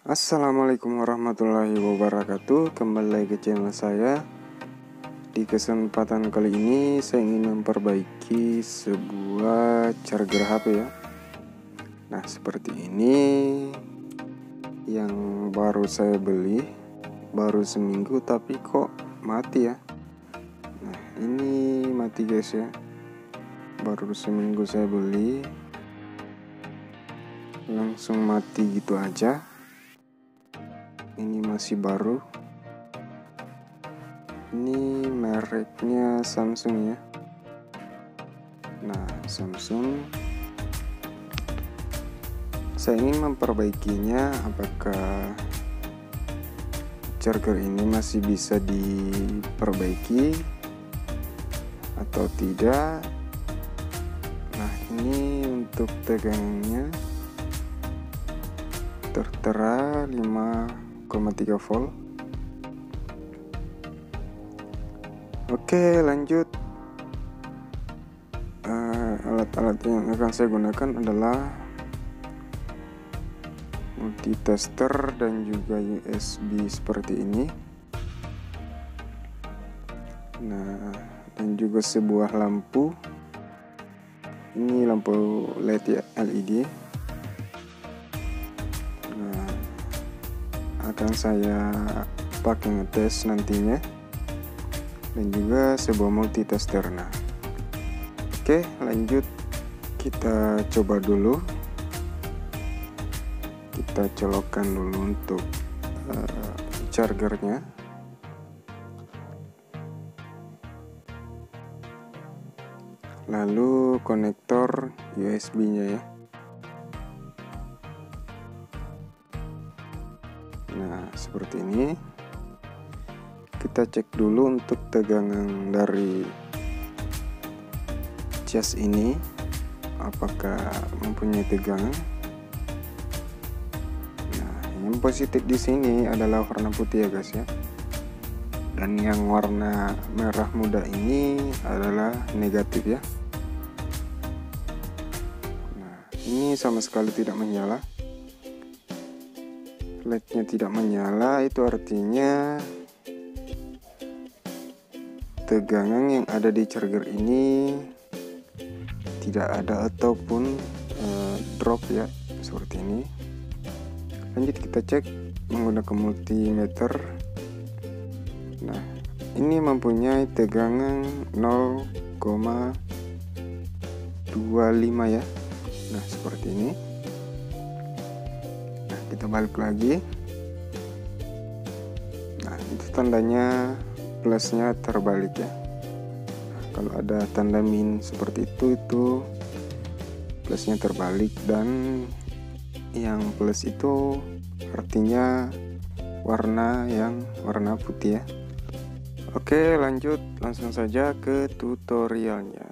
Assalamualaikum warahmatullahi wabarakatuh. Kembali lagi ke channel saya. Di kesempatan kali ini saya ingin memperbaiki sebuah charger HP ya. Nah, seperti ini yang baru saya beli, baru seminggu tapi kok mati ya. Nah, ini mati guys ya. Baru seminggu saya beli, langsung mati gitu aja. Ini masih baru. Ini mereknya Samsung ya. Nah, Samsung. Saya ingin memperbaikinya. Apakah charger ini masih bisa diperbaiki atau tidak? Nah, ini untuk tegangannya tertera 5,3 volt. Oke, lanjut. Alat-alat yang akan saya gunakan adalah multitester dan juga USB seperti ini. Nah, dan juga sebuah lampu. Ini lampu LED ya, LED. Nah, akan saya pakai ngetes nantinya. Dan juga sebuah multitester. Nah, oke, lanjut. Kita coba dulu. Kita colokkan dulu untuk chargernya. Lalu konektor USB-nya ya. Nah, seperti ini. Kita cek dulu untuk tegangan dari cas ini, apakah mempunyai tegangan. Nah, yang positif di sini adalah warna putih ya guys ya. Dan yang warna merah muda ini adalah negatif ya. Nah, ini sama sekali tidak menyala. LED-nya tidak menyala, itu artinya tegangan yang ada di charger ini tidak ada ataupun drop ya, seperti ini. Lanjut kita cek menggunakan multimeter. Nah, ini mempunyai tegangan 0,25 ya. Nah, seperti ini. Nah, kita balik lagi. Nah, itu tandanya plusnya terbalik ya. Kalau ada tanda min seperti itu plusnya terbalik, dan yang plus itu artinya warna putih ya. Oke, lanjut langsung saja ke tutorialnya.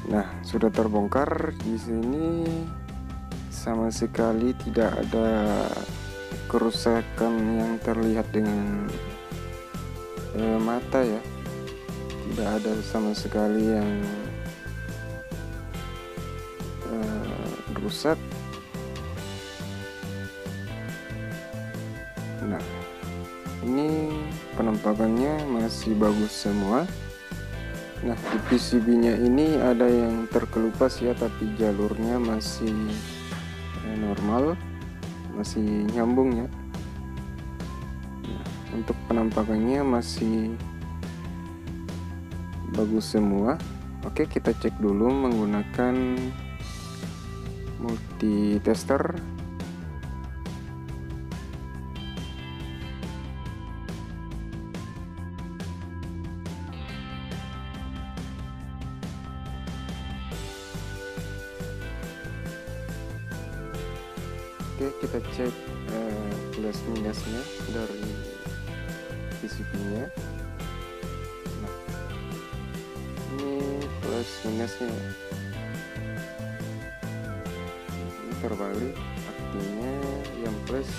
Nah, sudah terbongkar. Di sini sama sekali tidak ada kerusakan yang terlihat dengan mata ya. Tidak ada sama sekali yang rusak. Nah, ini penampakannya masih bagus semua. Nah, di PCB-nya ini ada yang terkelupas ya, tapi jalurnya masih normal, masih nyambung ya. Nah, untuk penampakannya masih bagus semua. Oke, kita cek dulu menggunakan multitester. Oke, kita cek plus minusnya dari PCB-nya. Nah, plus minusnya. Ini terbalik, artinya yang plus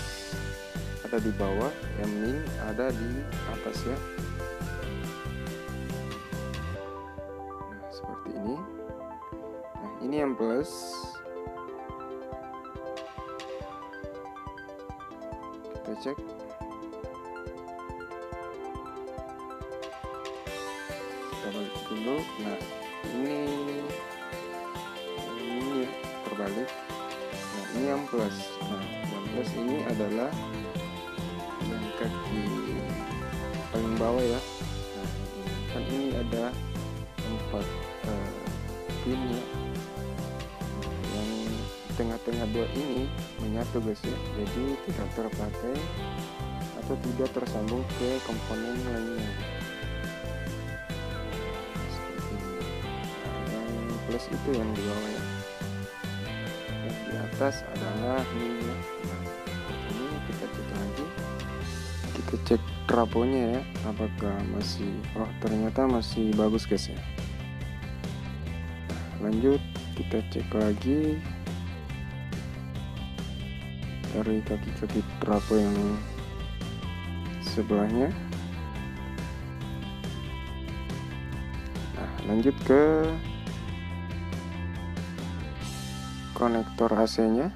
ada di bawah, yang min ada di atas ya. Nah, seperti ini. Nah, ini yang plus. Kita cek. Kita balik dulu. Nah, ini ya, terbalik. Nah, ini yang plus. Nah, yang plus ini adalah yang kaki paling bawah ya. Nah, kan ini ada 4 pin ya. Yang tengah-tengah 2 ini menyatu guys ya, jadi tidak terpakai atau tidak tersambung ke komponen lainnya seperti ini. Nah, yang plus itu yang di bawah ya, yang di atas adalah minnya. Nah, ini kita cek lagi, kita cek trafonya ya, apakah masih, oh ternyata masih bagus guys ya. Nah, lanjut kita cek lagi dari kaki-kaki trafo yang sebelahnya. Nah, lanjut ke konektor AC-nya.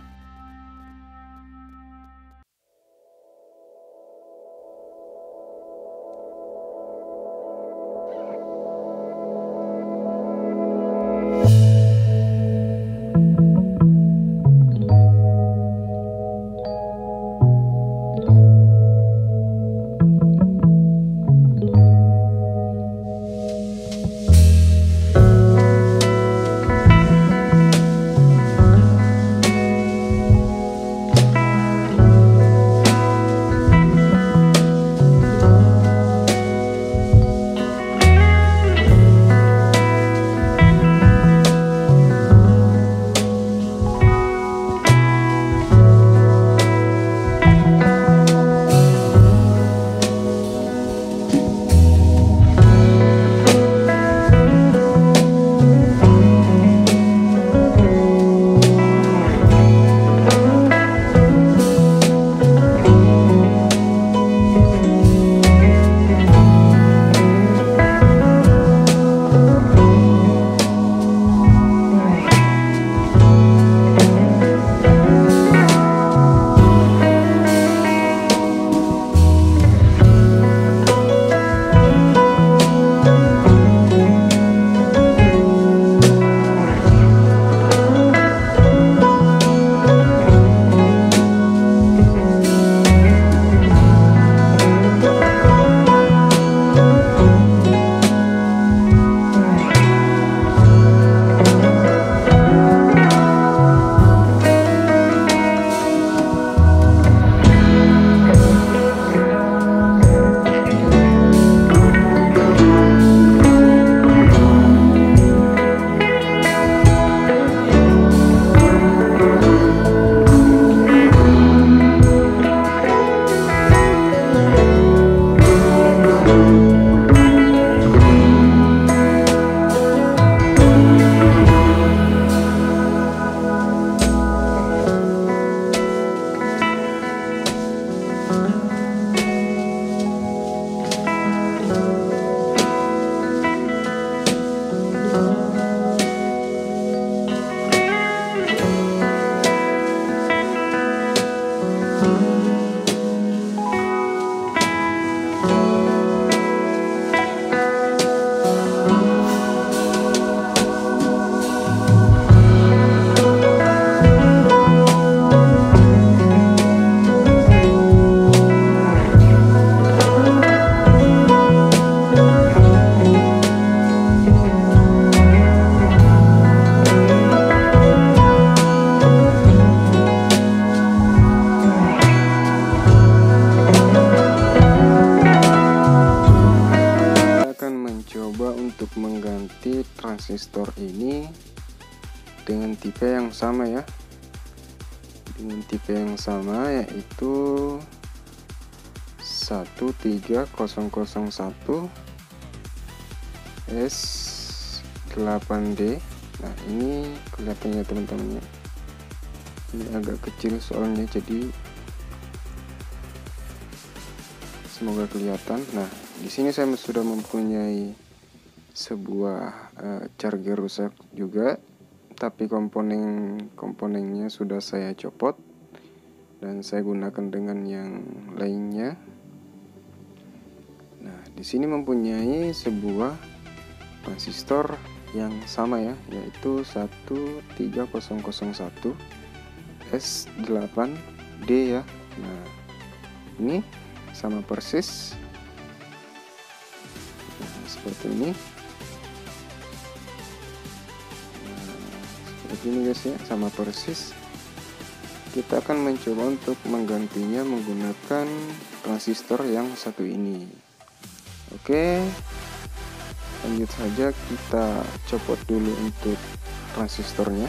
transistor ini dengan tipe yang sama ya, dengan tipe yang sama yaitu 13001 S 8D. Nah, ini kelihatannya teman-teman ya. Ini agak kecil soalnya, jadi semoga kelihatan. Nah, di sini saya sudah mempunyai sebuah charger rusak juga, tapi komponennya sudah saya copot dan saya gunakan dengan yang lainnya. Nah, di sini mempunyai sebuah transistor yang sama ya, yaitu 13001 S8D ya. Nah, ini sama persis. Nah, seperti ini. Seperti ini guys ya, sama persis. Kita akan mencoba untuk menggantinya menggunakan transistor yang satu ini. Oke, lanjut saja, kita copot dulu untuk transistornya.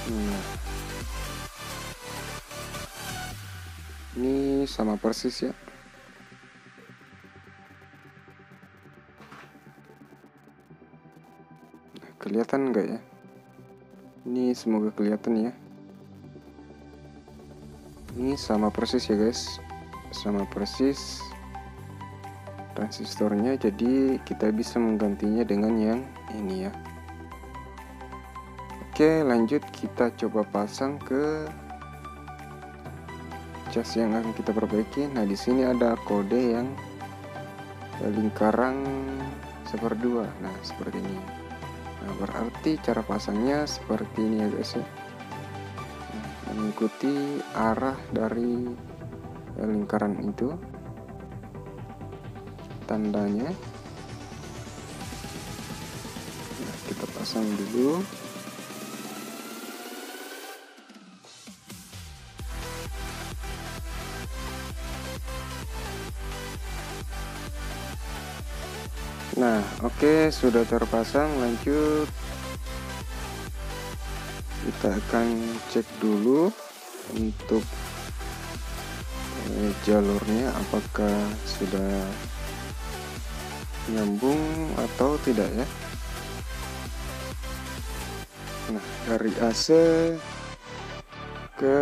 Nah, ini sama persis ya. Nah, kelihatan enggak ya? Ini semoga kelihatan ya. Ini sama persis ya guys, sama persis transistornya, jadi kita bisa menggantinya dengan yang ini ya. Oke, lanjut kita coba pasang ke cas yang akan kita perbaiki. Nah, di sini ada kode yang lingkaran 1/2. Nah, seperti ini. Nah, berarti cara pasangnya seperti ini ya guys ya. Nah, mengikuti arah dari lingkaran itu, tandanya. Nah, kita pasang dulu. Nah, oke, sudah terpasang. Lanjut, kita akan cek dulu untuk jalurnya apakah sudah nyambung atau tidak ya. Nah, dari AC ke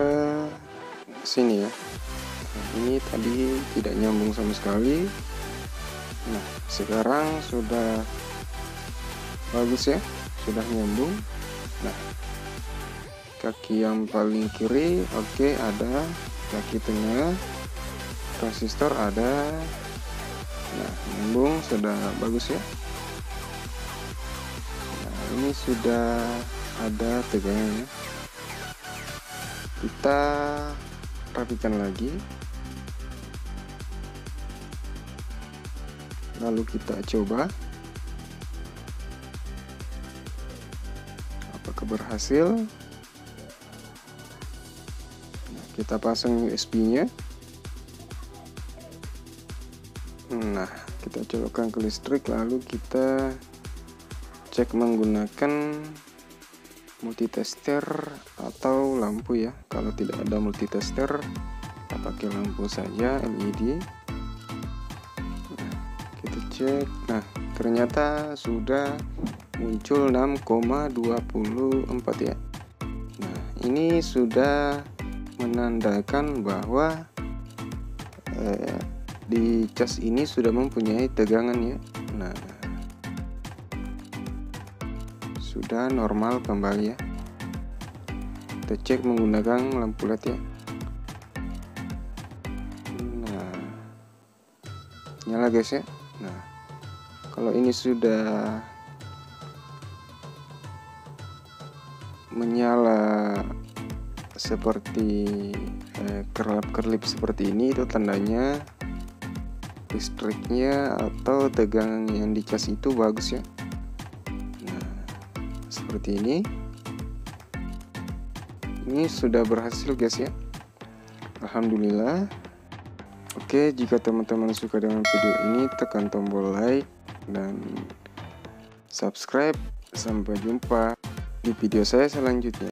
sini ya. Nah, ini tadi tidak nyambung sama sekali. Nah, sekarang sudah bagus ya, sudah nyambung. Nah, kaki yang paling kiri oke, ada. Kaki tengah transistor ada. Nah, nyambung, sudah bagus ya. Nah, ini sudah ada tegangannya. Kita rapikan lagi, lalu kita coba apakah berhasil. Nah, kita pasang USB-nya. Nah, kita colokkan ke listrik, lalu kita cek menggunakan multitester atau lampu ya. Kalau tidak ada multitester, kita pakai lampu saja LED. Cek. Nah, ternyata sudah muncul 6,24 ya. Nah, ini sudah menandakan bahwa di cas ini sudah mempunyai tegangan ya. Nah, sudah normal kembali ya. Kita cek menggunakan lampu LED ya. Nah, nyala guys ya. Nah, kalau ini sudah menyala seperti kerlap-kerlip seperti ini, itu tandanya listriknya atau tegangan yang di cas itu bagus ya. Nah, seperti ini. Ini sudah berhasil guys ya. Alhamdulillah. Oke, jika teman-teman suka dengan video ini, tekan tombol like dan subscribe. Sampai jumpa di video saya selanjutnya.